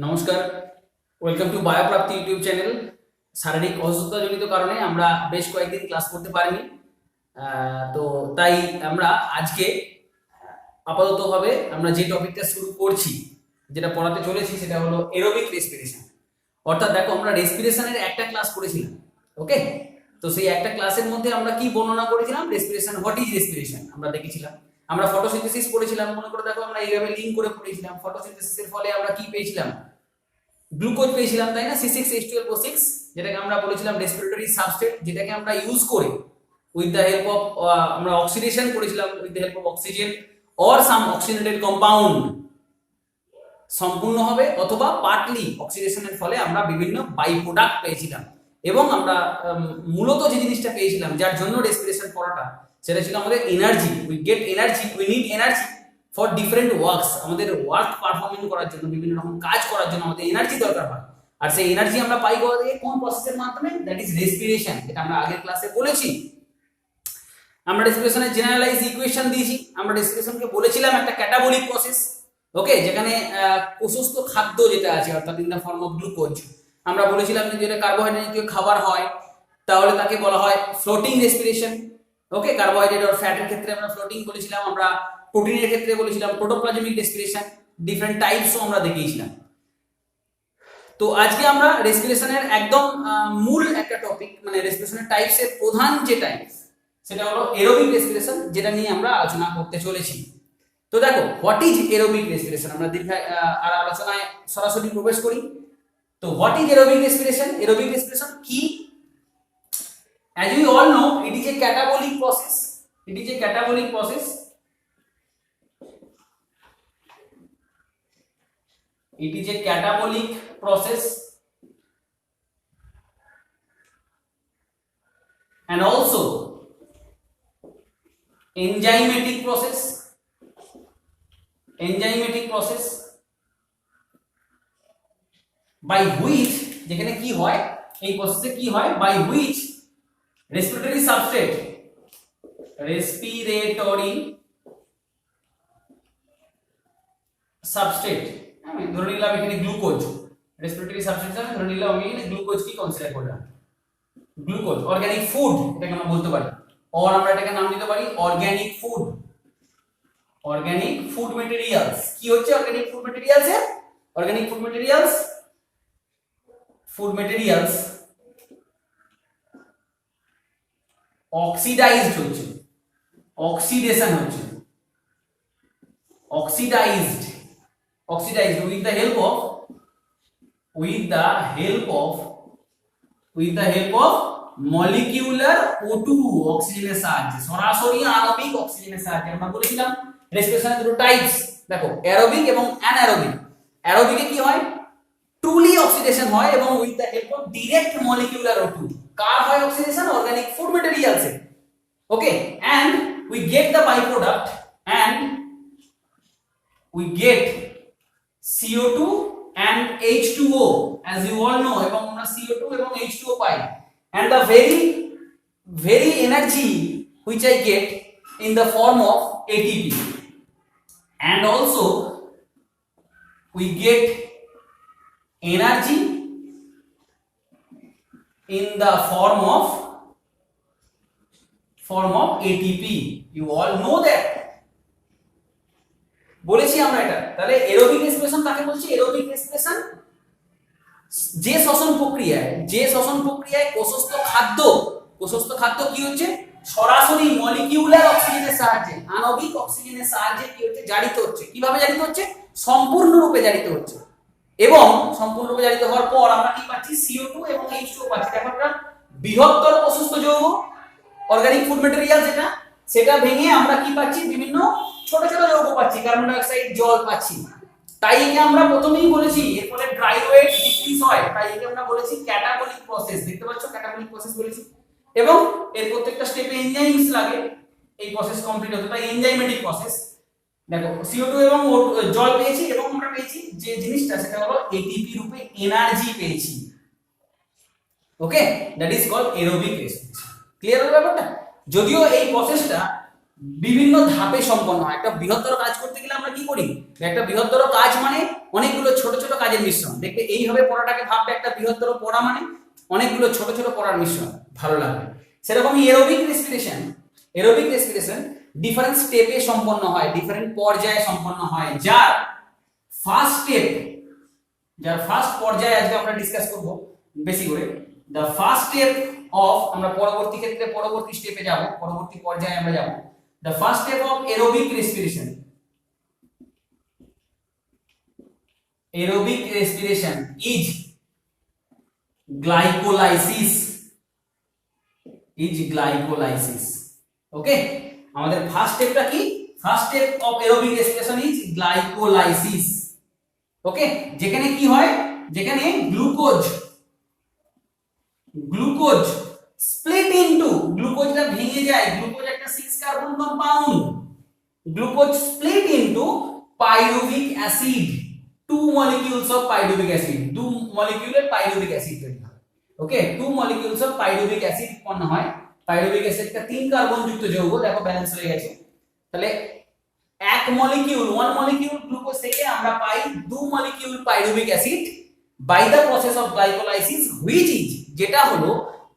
নমস্কার, welcome to বায়োপ্রাপ্তি YouTube channel. শারীরিক অসুস্থতাজনিত কারণে আমরা বেশ কয়েকদিন ক্লাস করতে পারিনি, তো তাই আমরা আজকে আপাততভাবে আমরা যে টপিকটা শুরু করছি, যেটা পড়াতে চলেছি, সেটা হলো এরোবিক রেসপিরেশন। অর্থাৎ দেখো, আমরা রেসপিরেশনের একটা ক্লাস করেছিলাম, ওকে? তো সেই একটা ক্লাসের মধ্যে আমরা কি বর্ণনা করেছিলাম? রেসপিরেশন, হোয়াট ইজ রেসপিরেশন আমরা দেখেছিলাম। আমরা ফটোসিনথেসিস পড়েছিলাম, মনে করে দেখো আমরা এইভাবে লিঙ্ক করে পড়েছিলাম। ফটোসিনথেসিসের ফলে আমরা কি পেয়েছিলাম? গ্লুকোজ পেয়েছিলাম, তাই না? C6H12O6, যেটাকে আমরা বলেছিলাম রেসপিরেটরি সাবস্ট্রেট, যেটাকে আমরা ইউজ করে উইথ দ্য হেল্প অফ আমরা অক্সিডেশন করেছিলাম with the help of oxygen or some oxidated compound, সম্পূর্ণভাবে অথবা পার্টলি অক্সিডেশনের ফলে আমরা বিভিন্ন বাই প্রোডাক্ট পেয়েছিলাম। এবং আমরা মূলত যে জিনিসটা পেয়েছিলাম, যার জন্য রেসপিরেশন করাটা, সেটা ছিল আমাদের energy. We get energy, we need energy for different works. আমাদের ওয়ার্ক পারফর্মিং করার জন্য, বিভিন্ন রকম কাজ করার জন্য আমাদের এনার্জি দরকার হয়। আর সেই এনার্জি আমরা পাই কোথা থেকে? কোন প্রসেসের মাধ্যমে? দ্যাট ইজ রেসপিরেশন, যেটা আমরা আগের ক্লাসে বলেছি। আমরা রেসপিরেশনের জেনারেলাইজ ইকুয়েশন দিয়েছি। আমরা রেসপিরেশনকে বলেছিলাম একটা ক্যাটাবলিক প্রসেস, ওকে? যেখানে প্রশস্ত খাদ্য যেটা আছে, অর্থাৎ in the form of glucose, আমরা বলেছিলাম যে যেটা কার্বোহাইড্রেট জাতীয় খাবার হয়, তাহলে তাকে বলা হয় ফ্লোটিং রেসপিরেশন, ওকে? কার্বোহাইড্রেট আর ফ্যাটের ক্ষেত্রে আমরা ফ্লোটিং বলেছিলাম, আমরা প্রোটিনের ক্ষেত্রে বলেছিলাম প্রোটোপ্লাজমিক রেসপিরেশন। ডিফারেন্ট টাইপসও আমরা দেখিয়েছিলাম। তো আজকে আমরা রেসপিরেশনের একদম মূল একটা টপিক, মানে রেসপিরেশনের টাইপসের প্রধান যে টাইপ, সেটা হলো এরোবিক রেসপিরেশন, যেটা নিয়ে আমরা আলোচনা করতে চলেছি। তো দেখো, হোয়াট ইজ এরোবিক রেসপিরেশন, আমরা আর আলোচনায় সরাসরি প্রবেশ করি। তো what is aerobic respiration? Aerobic respiration কি? As we all know, it is a catabolic process. It is a catabolic process. It is a catabolic process, and also enzymatic process. Enzymatic process by which, যেখানে কি হয় এই প্রসেসে, কি হয়? by which respiratory substrate, আমি ধরে নিলাম এখানে গ্লুকোজ, রেসপিরেটরি সাবস্ট্রেট আমি ধরে নিলাম, আমি এখানে গ্লুকোজ কি কনসিডার করলাম, গ্লুকোজ অর্গানিক ফুড এটাকে আমরা বলতে পারি, আর আমরা এটাকে নাম দিতে পারি organic food. Organic food materials কি হচ্ছে? অর্গানিক ফুড ম্যাটেরিয়ালস এ অর্গানিক ফুড ম্যাটেরিয়ালস অক্সিডাইজড হচ্ছে, অক্সিডেশন হচ্ছে, oxidised with the help of molecular O2, অক্সিজেনের সাহায্যে, সরাসরি আণবিক অক্সিজেনের সাহায্যে। আমরা বলেছিলাম রেসপিরেশনের দুটো টাইপস, দেখো, অ্যারোবিক এবং অ্যানারোবিক। অ্যারোবিকে কি হয়? ট্রুলি অক্সিডেশন হয় এবং with the help of direct molecular O2। কার হয় oxidation? Organic food materials, okay? and we get the byproduct, and we get CO2 and H2O, as you all know, এবং আমরা CO2 এবং H2O pi, and the very energy which I get in the form of ATP, and also we get energy in the form of ATP. You all know that. বলেছি আমরা এটা। তাহলে aerobic respiration কাকে বলছি? Aerobic respiration যে শ্বসন প্রক্রিয়ায় কোষস্থ খাদ্য কি হচ্ছে? সরাসরি মলিকিউলার অক্সিজেনের সাহায্যে, আণবিক অক্সিজেনের সাহায্যে কি হচ্ছে? জারিত হচ্ছে। কিভাবে জারিত হচ্ছে? সম্পূর্ণরূপে জারিত হচ্ছে। এবং সম্পূর্ণরূপে জারিত হওয়ার পর আমরা কি পাচ্ছি? CO2 এবং H2O পাচ্ছি। দেখো, একটা বৃহত্তর প্রশস্ত যৌগ অর্গানিক ফুড ম্যাটেরিয়াল, সেটা ভেঙে আমরা কি পাচ্ছি? বিভিন্ন ছোট ছোট যৌগ পাচ্ছি, কার্বন ডাই অক্সাইড, জল পাচ্ছি। তাই একে আমরা প্রথমেই বলেছি, এরপরে ড্রাই ওয়েট ডিক্রিজ হয়, তাই একে আমরা বলেছি ক্যাটাবলিক প্রসেস। দেখতে পাচ্ছ, ক্যাটাবলিক প্রসেস বলেছি। এবং এর প্রত্যেকটা স্টেপে এনজাইমস লাগে এই প্রসেস কমপ্লিট হতে, তাই এনজাইমেটিক প্রসেস। দেখো, CO2 এবং জল পেয়েছি, এবং আমরা পেয়েছি যে জিনিসটা, সেটা হলো ATP রূপে এনার্জি পেয়েছি, okay? That is called aerobic respiration. Clear হলো ব্যাপারটা? যদিও এই প্রসেসটা বিভিন্ন ধাপে সম্পন্ন হয়। একটা বৃহত্তর কাজ করতে গেলে আমরা কি করি, একটা বৃহত্তর কাজ মানে অনেকগুলো ছোট ছোট কাজের মিশ্রণ। দেখবে এইভাবে পড়াটাকে ভাববে, একটা বৃহত্তর পড়া মানে অনেকগুলো ছোট ছোট পড়ার মিশ্রণ, ভালো লাগবে। সেরকমই এরোবিক রেসপিরেশন ডিফারেন্ট স্টেপে সম্পন্ন হয়, ডিফারেন্ট পর্যায়ে সম্পন্ন হয়, যার ফার্স্ট পর্যায়ে আজকে আমরা ডিসকাস করব বেশি করে। দ্য ফার্স্ট স্টেপ অফ, আমরা পরবর্তী ক্ষেত্রে পরবর্তী স্টেপে যাব, পরবর্তী পর্যায়ে আমরা যাব। The first step of aerobic respiration is glycolysis. Okay, আমাদের ফার্স্ট স্টেপটা কি? First step of aerobic respiration is glycolysis. Okay, যেখানে কি হয়, যেখানে গ্লুকোজ স্প্লিট ইনটু, গ্লুকোজটা ভেঙে যায়, গ্লুকোজ একটা 6 carbon compound, glucose split into pyruvic acid, 2 molecules of pyruvic acid, 2 molecular pyruvic acid তৈরি হয়। ওকে, 2 molecules of pyruvic acid উৎপন্ন হয়। পাইরুভিক অ্যাসিডটা 3 কার্বন যুক্ত যৌগ, দেখো ব্যালেন্স হয়ে গেছে। তাহলে এক মলিকিউল, 1 molecule গ্লুকোজ থেকে আমরা পাই 2 molecule pyruvic acid by the process of glycolysis, which is, যেটা হলো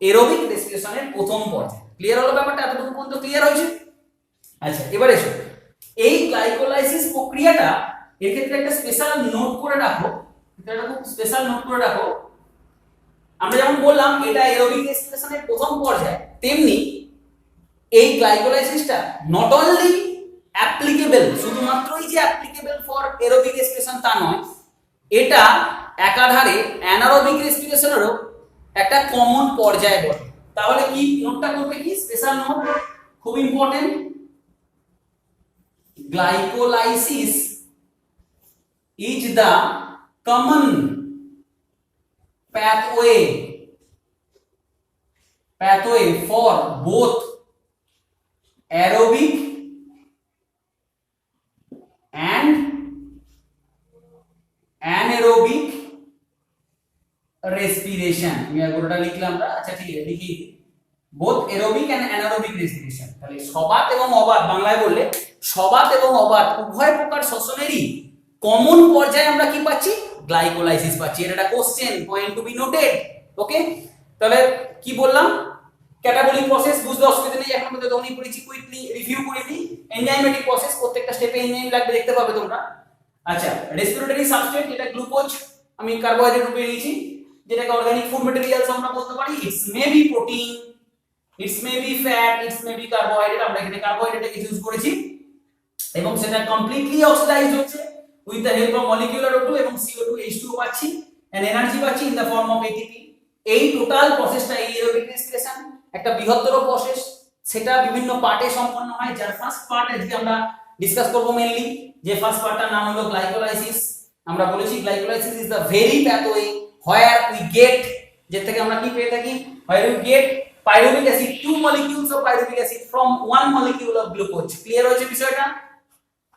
এরোবিক রেসপিরেশনের প্রথম পর্যায়। ক্লিয়ার হলো ব্যাপারটা? এতটুকু পর্যন্ত ক্লিয়ার হয়েছে? আচ্ছা, এবার এসো এই গ্লাইকোলাইসিস প্রক্রিয়াটা, এর ক্ষেত্রে একটা স্পেশাল নোট করে রাখো, এটা খুব স্পেশাল নোট করে রাখো। আমরা যেমন বললাম এটা এরোবিক রেসপিরেশনের প্রথম পর্যায়, তেমনি এই গ্লাইকোলাইসিসটা নট অনলি অ্যাপ্লিকেবল, শুধুমাত্রই যে অ্যাপ্লিকেবল ফর এরোবিক রেসপিরেশন তা নয়, এটা একাধারে অ্যানারোবিক রেসপিরেশনেরও একটা কমন পর্যায় বটে। তাহলে কি নোটটা করবে, কি স্পেশাল নোট, খুব important. Glycolysis is the common pathway for both aerobic and anaerobic respiration। আমি পুরোটা লিখলাম না, আচ্ছা ঠিক আছে, লিখি both aerobic and anaerobic respiration। তাহলে সবাত এবং অবাত, বাংলায় বললে সবাত এবং অবাত উভয় প্রকার শ্বসনেরই কমন পর্যায়ে আমরা কি পাচ্ছি? গ্লাইকোলাইসিস পাচ্ছি। এটা একটা question, point to be noted. Okay, তাহলে কি বললাম? ক্যাটাবলিক প্রসেস বুঝতে অসুবিধা নেই, এখন পর্যন্ত তখনই পড়েছি, কুইকলি রিভিউ করে দিই। এনজাইমেটিক প্রসেস, প্রত্যেকটা স্টেপে এনজাইম লাগবে, দেখতে পাবে তোমরা। আচ্ছা, রেসপিরেটরি সাবস্ট্রেট, যেটা গ্লুকোজ আমি কার্বোহাইড্রেট রূপে নিয়েছি, যেটাকে অর্গানিক ফুড ম্যাটেরিয়ালস আমরা বলতে পারি। It's may be protein, it's may be fat, it's may be carbohydrate, আমরা এখানে কার্বোহাইড্রেটকে ইউজ করেছি, এবং সেটা কমপ্লিটলি অক্সিডাইজড হচ্ছে with the help of molecular O2 এবং CO2 H2O পাচ্ছি, এন্ড এনার্জি পাচ্ছি in the form of ATP। এই টোটাল প্রসেসটা, এই এরোবিক রেসপিরেশন একটা বৃহত্তর প্রসেস, সেটা বিভিন্ন পার্টে সম্পন্ন হয়, যার ফার্স্ট পার্ট আজকে আমরা ডিসকাস করব মেইনলি। যে ফার্স্ট পার্টটার নাম হলো গ্লাইকোলাইসিস। আমরা বলেছি glycolysis is the very pathway where we get, যে থেকে আমরা কি পেয়ে থাকি, where we get pyruvic acid, 2 molecules of pyruvic acid from 1 molecule of glucose। Clear হয়েছে বিষয়টা?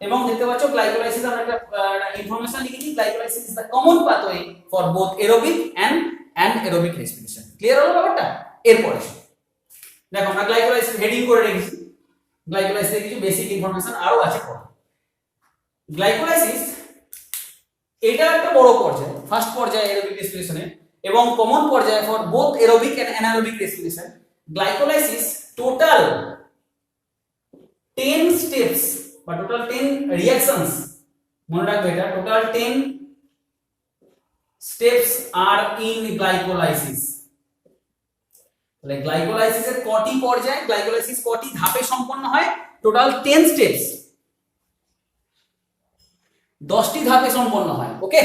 এবং দেখতে পাচ্ছ গ্লাইকোলাইসিস, আমরা একটা ইনফরমেশন লিখেছি, glycolysis is the common pathway for both aerobic and anaerobic respiration. Clear হলো ব্যাপারটা? এরপরে দেখো আমরা গ্লাইকোলাইসিস হেডিং করে রেখেছি, গ্লাইকোলাইসিসের কিছু বেসিক ইনফরমেশন আরো আছে পড়ো। গ্লাইকোলাইসিস এটা একটা বড় পর্যায়, ফার্স্ট পর্যায়ে এরোবিক রেসপিরেশনের এবং কমন পর্যায়ে for both aerobic and anaerobic respiration. Glycolysis total 10 steps বা টোটাল 10 রিঅ্যাকশনস, মনে রাখবে এটা, total 10 steps are in glycolysis. তাহলে গ্লাইকোলাইসিসের কটি পর্যায়, গ্লাইকোলাইসিস কটি ধাপে সম্পন্ন হয়? টোটাল 10 স্টেপস, 10টি ধাপে সম্পন্ন হয়। ওকে,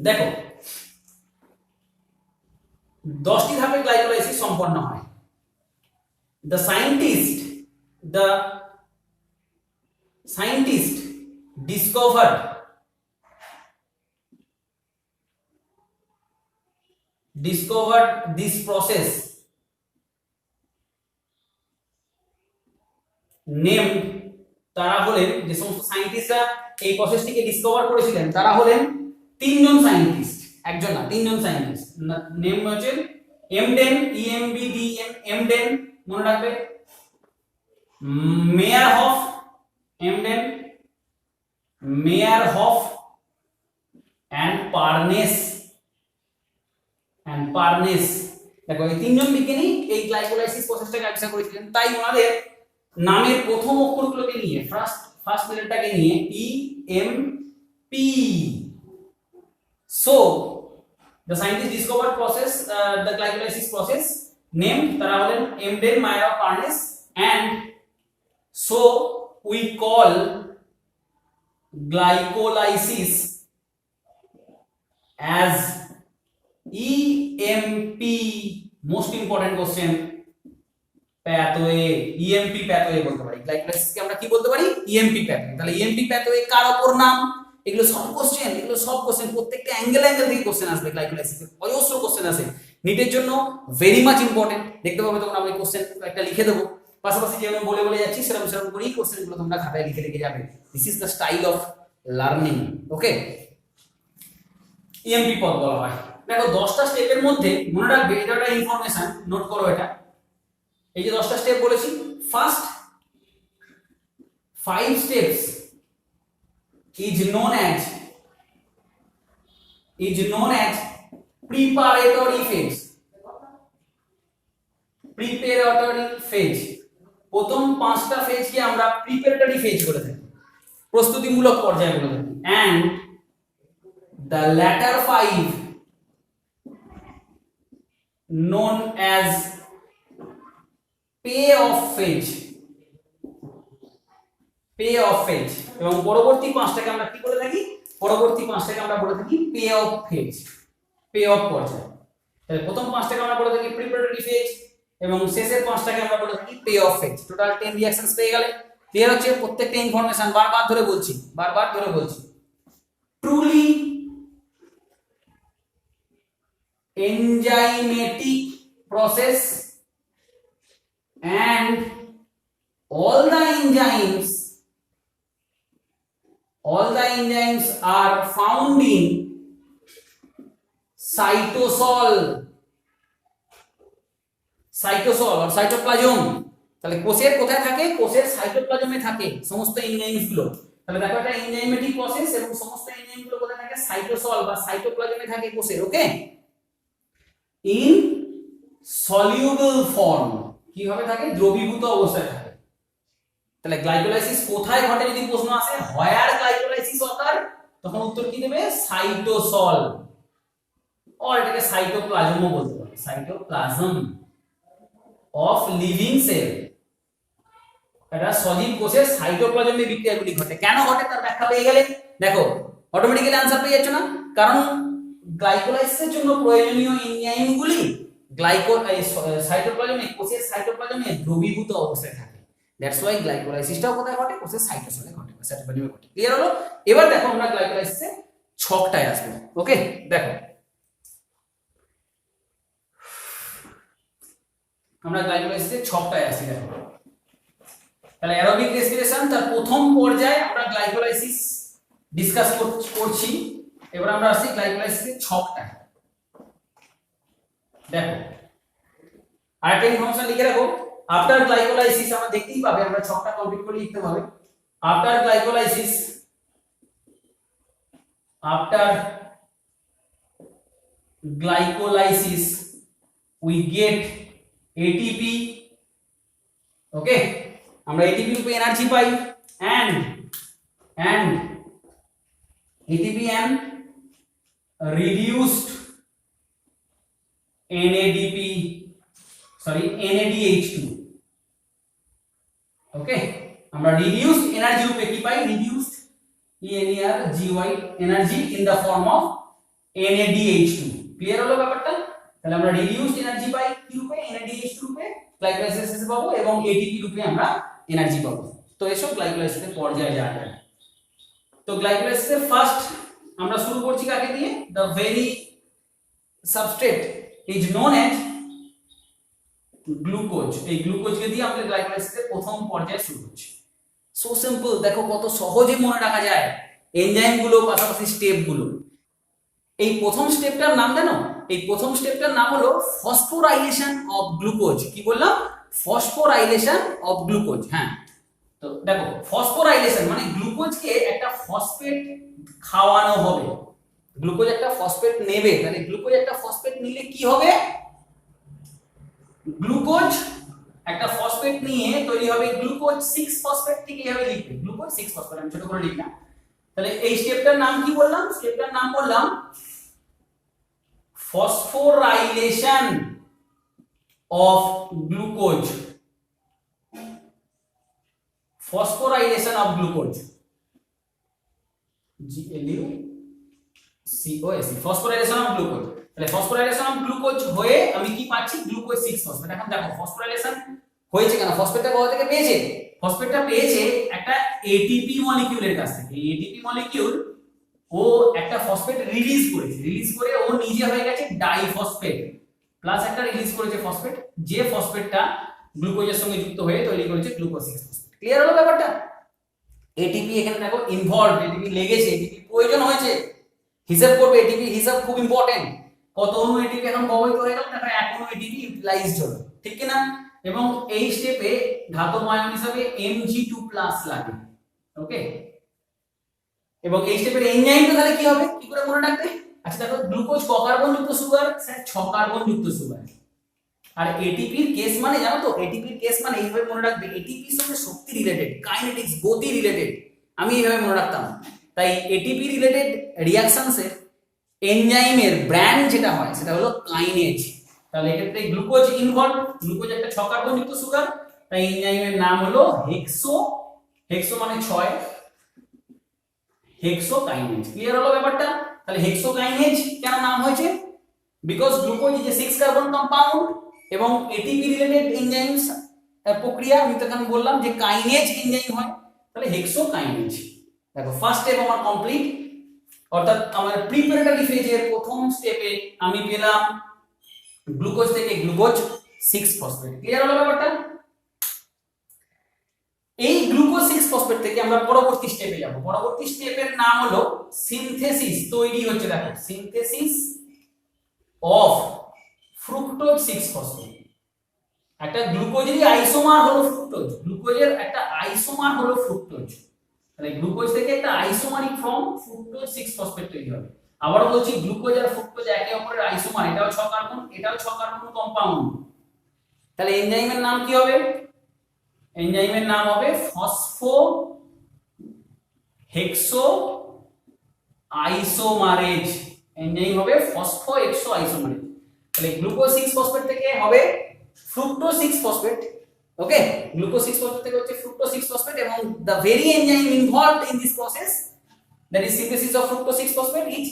দেখো 10টি ধাপে গ্লাইকোলাইসিস সম্পন্ন হয়। The scientist discovered this process named, তারা হলেন, যে সমস্ত সায়েন্টিস্টরা এই প্রসেসটিকে ডিসকভার করেছিলেন তারা হলেন 3 জন সায়েন্টিস্ট, একজন না 3 জন সায়েন্টিস্ট। নেম হচ্ছে এমডেন, EMBDEN, এমডেন মনে রাখবে, Meyerhof, Embden, Meyerhof and Parnas. দেখো এই তিনজন বিজ্ঞানী এই গ্লাইকোলাইসিস প্রসেসটাকে আবিষ্কার করেছিলেন, তাই ওনাদের নামের প্রথম অক্ষরগুলোকে নিয়ে ফার্স্ট লেটারটাকে নিয়ে E M P. So the scientist discovered the glycolysis process named তারা হলেন Embden, Meyerhof, Parnas, and so we call glycolysis as EMP. Most important question, pathway, EMP pathway বলতে পারি। গ্লাইকোলাইসিসকে আমরা কি বলতে পারি? EMP pathway। তাহলে EMP pathway কার অপর নাম? এগুলো সব কোশ্চেন প্রত্যেকটা অ্যাঙ্গেল থেকে কোশ্চেন আসবে। গ্লাইকোলাইসিসের অজস্র কোশ্চেন আসে, নিটের জন্য ভেরি মাচ ইম্পর্টেন্ট। দেখতে পাবে তখন আমি কোশ্চেন একটা লিখে দেবো, পাশাপাশি যেমন বলে যাচ্ছি সেরকম করেই কোশ্চেনগুলো তোমরা খাতায় লিখে যাবে। This is the style of learning. Okay, EMP পদ বলা হয়। দেখো 10টা স্টেপের মধ্যে মনে রাখবে, এটা একটা ইনফরমেশন, নোট করো এটা। এই যে 10টা স্টেপ বলেছি, first 5 steps is known as preparatory phase। প্রথম 5টা ফেজকে আমরা প্রিপারেটরি ফেজ বলে থাকি, প্রস্তুতিমূলক পর্যায় বলে থাকি। and the latter 5 known as payoff phase। এবং পরবর্তী 5টাকে আমরা কি বলে থাকি? payoff phase, payoff পর্যায়। তাহলে প্রথম 5টাকে আমরা বলে থাকি প্রিপারেটরি ফেজ এবং শেষের 5টাকে আমরা বলে থাকি payoff phase। টোটাল 10 রিঅ্যাকশনস পেয়ে গেলে। ক্লিয়ার হচ্ছে? প্রত্যেকটা ইনফরমেশন বারবার ধরে বলছি। Truly enzymatic process and all the enzymes are found in cytosol or cytoplasm। তাহলে কোষের কোথায় থাকে? কোষের সাইটোপ্লাজমে থাকে সমস্ত এনজাইমস গুলো। তাহলে দেখো এটা এনজাইমেটিক প্রসেস এবং সমস্ত এনজাইম গুলো কোথায় থাকে? সাইটোসল বা সাইটোপ্লাজমে থাকে কোষের। ওকে, ইন সলিউবল ফর্ম, কিভাবে থাকে? দ্রবীভূত অবস্থায় থাকে। তাহলে গ্লাইকোলাইসিস কোথায় ঘটে যদি প্রশ্ন আসে, হোয়ার গ্লাইকোলাইসিস অকার, তখন উত্তর কি দেবে? সাইটোসল, অর এটাকে সাইটোপ্লাজমও বলতে পারে, সাইটোপ্লাজম অফ লিভিং সেল। এটা সজীব কোষের সাইটোপ্লাজমে বিক্রিয়াগুলি ঘটে। কেন ঘটে তার ব্যাখ্যা পেয়ে গেলে দেখো অটোমেটিক্যালি आंसर পেয়ে যাচ্ছ না? কারণ গ্লাইকোলাইসিসের জন্য প্রয়োজনীয় এনজাইমগুলি সাইটোপ্লাজমে, কোষের সাইটোপ্লাজমে দ্রবীভূত অবস্থায় থাকে। দ্যাটস ওয়াই গ্লাইকোলাইসিসটাও কোথায় ঘটে? কোষের সাইটোসলে ঘটে, সাইটোপ্লাজমে ঘটে। ক্লিয়ার হলো? এবার দেখো আমরা গ্লাইকোলাইসিসের ছকটায় আসবো। ওকে, দেখো আমরা গ্লাইকোলাইসিসের ছকটায় আসি। দেখো তাহলে অ্যারোবিক রেসপিরেশন তার প্রথম পর্যায়ে আমরা গ্লাইকোলাইসিস ডিসকাস করছি। এবার আমরা আসি গ্লাইকোলাইসিসের ছকটায়। দেখো আরেকটা ইনফরমেশন লিখে রাখো, আফটার গ্লাইকোলাইসিস আমরা দেখতেই পাবে, আমরা ছকটা কমপ্লিট করে লিখতে হবে। After glycolysis we get ATP। Okay, আমরা ATP রূপে এনার্জি পাই and ATP and reduced NADH2। Okay, আমরা রিডিউসড এনার্জি রূপে কি পাই? Reduced ENERGY energy in the form of NADH2। Clear হলো ব্যাপারটা? তাহলে আমরা রিডিউসড এনার্জি পাই কি রূপে? NADH2 রূপে গ্লাইকোলাইসিসে পাবো এবং ATP রূপে আমরা এনার্জি পাবো। তো এসব গ্লাইকোলাইসিসের পর্যায়ে যাওয়া যায়। তো গ্লাইকোলাইসিসের ফার্স্ট আমরা শুরু করছি কাকে দিয়ে? The very substrate is known as glucose. এই গ্লুকোজকে দিয়ে আমরা গ্লাইকোলাইসিসের প্রথম পর্যায়ে শুরু করছি। সো সিম্পল, দেখো কত সহজে মনে রাখা যায় এনজাইম গুলো, পাশাপাশি স্টেপ গুলো। এই প্রথম স্টেপটার নাম জানো? এই প্রথম স্টেপটার নাম হলো ফসফোরাইলেশন অফ গ্লুকোজ। কি বললাম? Phosphorylation of glucose. হ্যাঁ, তো দেখো ফসফোরাইলেশন মানে গ্লুকোজকে একটা ফসফেট খাওয়ানো হবে। গ্লুকোজ একটা ফসফেট নেবে, তাহলে গ্লুকোজ একটা ফসফেট নিলে কি হবে? গ্লুকোজ একটা ফসফেট নিয়ে তৈরি হবে গ্লুকোজ 6 ফসফেট, ঠিক এইভাবে লিখবে গ্লুকোজ 6 ফসফেট, আমি ছোট করে লিখলাম। তাহলে এই স্টেপটার নাম কি বললাম? স্টেপটার নাম বললাম phosphorylation of glucose. Phosphorylation of glucose, GLUCOS, phosphorylation of glucose. তাহলে ফসফোরাইলেশন অফ গ্লুকোজ হয়ে আমি কি পাচ্ছি? Glucose 6 phosphate. এখন দেখো ফসফোরাইলেশন হয়েছে কেন? ফসফেটটা কোথা থেকে পেয়েছে? ফসফেটটা পেয়েছে একটা এটিপি মলিকিউলের কাছ থেকে। এই এটিপি মলিকিউল ও একটা ফসফেট রিলিজ করেছে, রিলিজ করে ও নিজে হয়ে গেছে ডাইফসফেট, প্লাস একটা রিলিজ করেছে ফসফেট, যে ফসফেটটা গ্লুকোজের সঙ্গে যুক্ত হয়ে তৈরি করেছে গ্লুকোজ 6 ফসফেট। ক্লিয়ার হলো ব্যাপারটা? এটিপি এখানে দেখো ইনভলভ, এটিপি লেগেছে, এটিপি প্রয়োজন হয়েছে, হিসাব করবে। এটিপি হিসাব খুব ইম্পর্টেন্ট। কত অণু এটিপি এখন ব্যবহৃত হয়ে গেল? দেখা এক অণু এটিপি ইউটিলাইজড হলো, ঠিক কি না? এবং এই স্টেপে ধাতব আয়ন হিসাবে Mg2+ লাগে। ওকে, এবং এই স্টেপের এনজাইমটা তাহলে কি হবে? কি করে মনে রাখবে? আচ্ছা দেখো, গ্লুকোজ ক কার্বন যুক্ত সুগার? স্যার 6 কার্বন যুক্ত সুগার। আর এটিপির কেস মানে জানো তো? এটিপির কেস মানে এইভাবে মনে রাখবে, এটিপির সঙ্গে শক্তি রিলেটেড, কাইনেটিক্স গতি রিলেটেড, আমি এইভাবে মনে রাখতাম। তাই এটিপি রিলেটেড রিঅ্যাকশনসের এনজাইমের ব্র্যান্ড যেটা হয় সেটা হলো কাইনেজ। তাহলে এক্ষেত্রে গ্লুকোজ ইনভলভ, গ্লুকোজ একটা 6 কার্বন যুক্ত সুগার, তাই এনজাইমের নাম হলো হেক্সো, হেক্সো মানে 6, হেক্সোকাইনেজ। ক্লিয়ার হলো ব্যাপারটা? তাহলে হেক্সোকাইনেজ কেন নাম হয়েছে? Because glucose is a 6 carbon compound এবং এটিপি রিলেটেড এনজাইমস প্রক্রিয়া আমি তো এখানে বললাম যে কাইনেজ এনজাইম হয়, তাহলে হেক্সোকাইনেজ। দেখো ফার্স্ট স্টেপ আমার কমপ্লিট, অর্থাৎ আমার প্রিপারেটরি ফেজের প্রথম স্টেপে আমি পেলাম গ্লুকোজ থেকে গ্লুকোজ 6 ফসফেট। ক্লিয়ার হলো ব্যাপারটা? এই গ্লুকোজ 6 ফসফেট থেকে আমরা পরবর্তী স্টেপে যাব। পরবর্তী স্টেপের নাম হলো সিনথেসিস, তৈরি হচ্ছে দেখো সিনথেসিস অফ ফ্রুক্টোজ 6 ফসফেট। একটা গ্লুকোজেরই আইসোমার হলো ফ্রুক্টোজ, গ্লুকোজের একটা আইসোমার হলো ফ্রুক্টোজ। তাহলে গ্লুকোজ থেকে একটা আইসোমারিক ফর্ম ফ্রুক্টোজ 6 ফসফেট তৈরি হবে। আবার বলছি, গ্লুকোজ আর ফ্রুক্টোজ একে অপরের আইসোমার, এটাও 6 কার্বন, এটাও 6 কার্বন কম্পাউন্ড। তাহলে এনজাইমের নাম কি হবে? এনজাইমের নাম হবে ফসফো হেক্সো আইসোমারেজ। এনজাইম হবে ফসফো হেক্সো আইসোমারেজ। তাহলে গ্লুকোজ 6 ফসফেট থেকে হবে ফ্রুক্টোজ 6 ফসফেট। ওকে, গ্লুকোজ 6 ফসফেট থেকে হচ্ছে ফ্রুক্টোজ 6 ফসফেট এবং the very enzyme involved in this process, that is synthesis of fructose 6 phosphate, is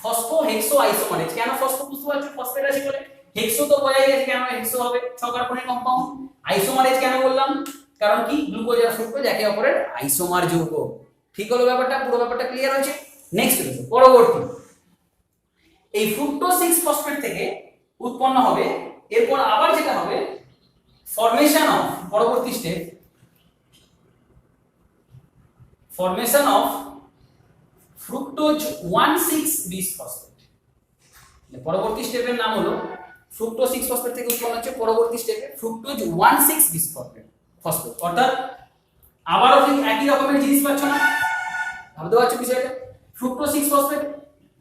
phosphohexoisomerase। কেন ফসফো বুঝতে পারছো? ফসফেট আছে বলে। হেক্সো তো বোঝাই গেছে কেন হেক্সো হবে, 6 কার্বনের কম্পাউন্ড। আইসোমারেজ কেন বললাম? কারণ কি গ্লুকোজ আর ফ্রুক্টোজ একে অপরের আইসোমার যৌগ। ঠিক হলো ব্যাপারটা? পুরো ব্যাপারটা ক্লিয়ার হয়েছে? নেক্সট হচ্ছে পরবর্তী, এই ফ্রুক্টোজ 6 ফসফেট থেকে উৎপন্ন হবে, এরপর আবার যেটা হবে ফরমেশন অফ, পরবর্তী step formation of fructose 1,6 bisphosphate. পরবর্তী স্টেপের নাম হলো ফ্রুক্টোজ 6 ফসফেট থেকে উৎপন্ন হচ্ছে পরবর্তী স্টেপে ফ্রুক্টোজ 1,6 বিসফসফেট ফসফেট। অর্থাৎ আবারও ঠিক একই রকমের জিনিস পাচ্ছ না? ভাবতে পারছো বিষয়টা? ফ্রুক্টোজ 6 ফসফেট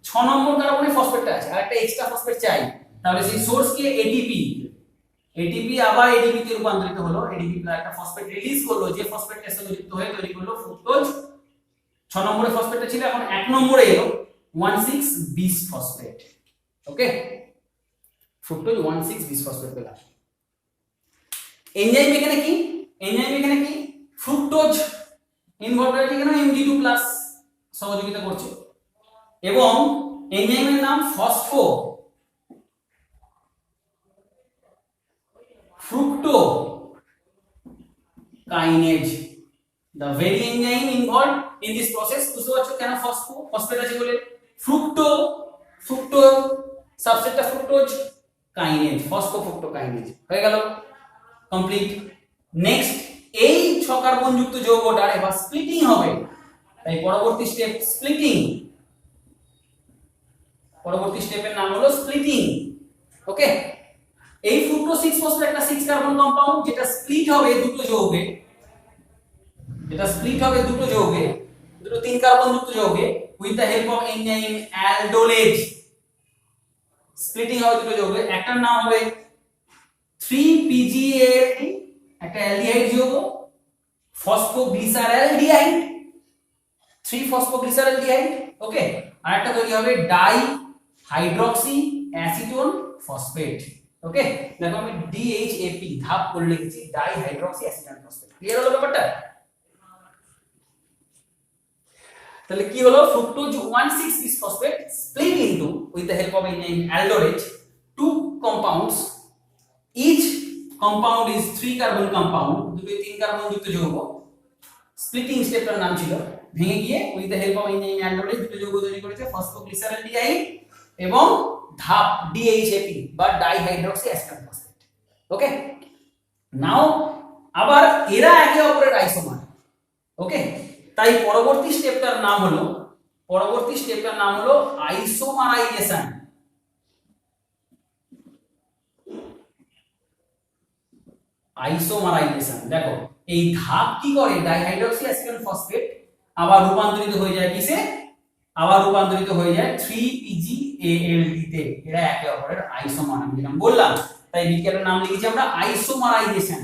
6 নম্বর কার্বনে ফসফেটটা আছে, আর একটা এক্সট্রা ফসফেট চাই, তাহলে সেই সোর্স কি? এটিপি। এটিপি আবার এডিপি তে রূপান্তরিত হলো, এডিপি একটা ফসফেট রিলিজ করলো, যে ফসফেটের সাথে যুক্ত হয়ে তৈরি করলো ফ্রুক্টোজ। 6 নম্বরে ফসফেটটা ছিল, এখন 1 নম্বরে এলো 1,6 বিসফসফেট। ওকে, ফ্রুক্টোজ 1,6 বিসফসফেট পেলাম। এনজাইম এখানে কি? এনজাইম এখানে কি? ফ্রুক্টোজ ইনভলভ হয়েছে, এখানে Mg2+ সহযোগিতা করছে এবং এনজাইমের নাম ফসফো fructokinase, the very enzyme involved in this process। বুঝতে পারছো কেন ফসফো? ফসফেট আছে বলে। ফ্রুক্টো সাবস্ট্রেটটা ফ্রুক্টোজ, কাইনেজ ফসফোফ্রুক্টোকাইনেজ হয়ে গেল, কমপ্লিট। নেক্সট, এই 6 কার্বন যুক্ত যৌগটার এবার স্প্লিটিং হবে, তাই পরবর্তী স্টেপ স্প্লিটিং। পরবর্তী স্টেপের নাম হলো স্প্লিটিং। ওকে, এই ফ্রুক্টোজ 6 ফসফেট একটা 6 কার্বন কম্পাউন্ড যেটা স্প্লিট হবে দুটো যৌগে, দুটো 3 কার্বন যুক্ত যৌগে with the help of enzyme aldolase. Splitting হবে দুটো যৌগে, একটার নাম হবে 3PGALD, একটা অ্যালডিহাইড যৌগ, ফসফোগ্লিসারঅ্যালডিহাইড, 3 ফসফোগ্লিসারঅ্যালডিহাইড। ওকে, আর একটা তৈরি হবে ডাই হাইড্রক্সি অ্যাসিটোন ফসফেট। ওকে, দেখো আমি DHAP ধাপ করে লিখেছি, die hydroxy acetone phosphate. Clear হলো ব্যাপারটা? তাহলে কি হলো, fructose 1,6 bisphosphate split into with the help of enzyme aldolase two compounds, each compound is 3 carbon compound, দুটো 3 কার্বন যুক্ত যৌগ। স্প্লিটিং স্টেপটার নাম ছিল, ভেঙে গিয়ে with the help of enzyme aldolase দুটো যৌগ তৈরি করেছে ফসফোগ্লিসারঅ্যালডিহাইড এবং ধাপ DHAP বা ডাইহাইড্রক্সিঅ্যাসিটোন ফসফেট। ওকে, নাও আবার এরা একে অপরের আইসোমার। ওকে, তাই পরবর্তী স্টেপটার নাম হলো আইসোমারাইজেশন। দেখো এই ধাপ কি করে, ডাইহাইড্রক্সি অ্যাসিটোন ফসফেট আবার রূপান্তরিত হয়ে যায় কিসে, 3PGALD তে। এরা একে অপরের আইসোমার, আমি যেরকম বললাম। তাই বিক্রিয়াটার নাম লিখেছি আমরা আইসোমারাইজেশন,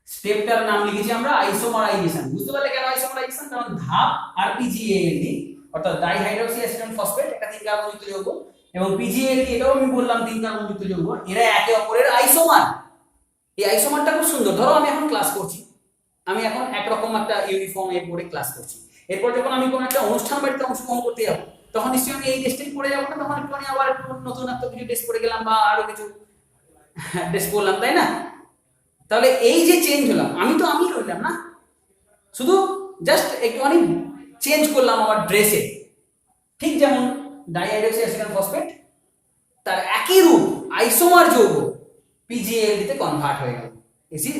স্টেপটার নাম লিখেছি আমরা আইসোমারাইজেশন। বুঝতে পারলে কেন আইসোমারাইজেশন? কারণ ধাপ আর PGALD অর্থাৎ ডাইহাইড্রক্সি অ্যাসিটোন ফসফেট একটা 3 কার্বন যুক্ত যৌগ এবং PGALD এটাও আমি বললাম 3 কার্বন যুক্ত যৌগ, এরা একে অপরের আইসোমার। এই আইসোমারটা খুব সুন্দর। ধরো আমি এখন ক্লাস করছি, আমি এখন একরকম একটা ইউনিফর্ম এর পরে ক্লাস করছি, এরপর যখন আমি কোনো একটা অনুষ্ঠান বাড়িতে অংশগ্রহণ করতে যাব তখন নিশ্চয়ই আমি এই ড্রেসটাই পরে যাবো না, তখন একটু আবার একটু নতুন একটা কিছু ড্রেস পরে গেলাম বা আরো কিছু ড্রেস পরলাম, তাই না? তাহলে এই যে চেঞ্জ হলাম, আমি রইলাম না, শুধু জাস্ট একটুখানি চেঞ্জ করলাম আমার ড্রেসে। ঠিক যেমন ডাইহাইড্রক্সি অ্যাসিটোন ফসফেট তার একই রূপ আইসোমার যৌগ PGALD তে কনভার্ট হয়ে গেল।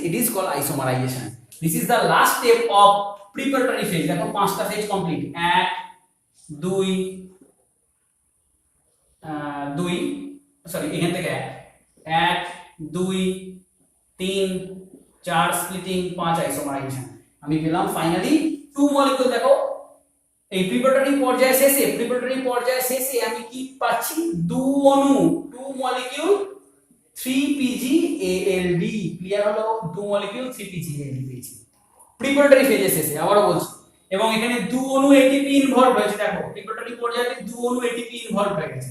It is called isomerization. This is the last step of preparatory phase. দেখো 5টা ফেজ কমপ্লিট, 1 2 সরি এখান থেকে 1 2 3 4 স্প্লিটিং, 5 আইসোমারাইজেশন। আমি পেলাম ফাইনালি 2 মলিকিউল। দেখো এই প্রিপারেটরি পর্যায়ে শেষে আমি কি পাচ্ছি, 2 অণু, 2 মলিকিউল 3PGALD। ক্লিয়ার হলো? 2 মলিকিউল 3PGALD পেয়েছি প্রিপারেটরি ফেজে শেষে, আবারও বলছি। এবং এখানে 2 অণু ATP ইনভলভ হয়েছে। দেখো প্রিপারেটরি পর্যায়ে 2 অণু ATP ইনভলভ হয়ে গেছে।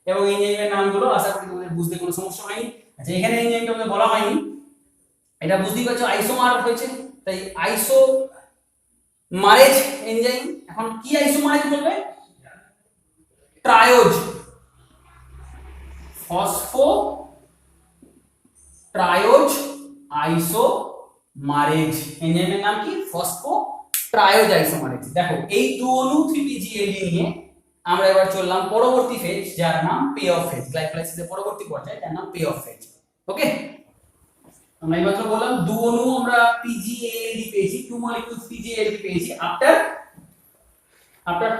এবং এনজাইমের নামগুলো আশা করি তোমাদের বুঝতে কোনো সমস্যা হয়নি। আচ্ছা, এখানে এনজাইমটা আমাদের বলা হয়নি, এটা বুঝতেই পারছো আইসোমার হয়েছে, তাই আইসোমারেজ এনজাইম। এখন কি আইসোমারেজ বলবে? ট্রায়োজ, ট্রায়োজ আইসোমারেজ। এনজাইমের নাম কি? ট্রায়োজ আইসোমারেজ। দেখো এই 2 অণু 3PGALD নিয়ে আমরা এবার চললাম পরবর্তী ফেজ, যার নাম পে অফ ফেজ। গ্লাইকোলাইসিসের পরবর্তী পর্যায়ে তার নাম পে অফ ফেজ। ওকে, আমরা এইমাত্র বললাম 2 অণু আমরা PGALD পেয়েছি, 2 molecules PGALD পেয়েছি after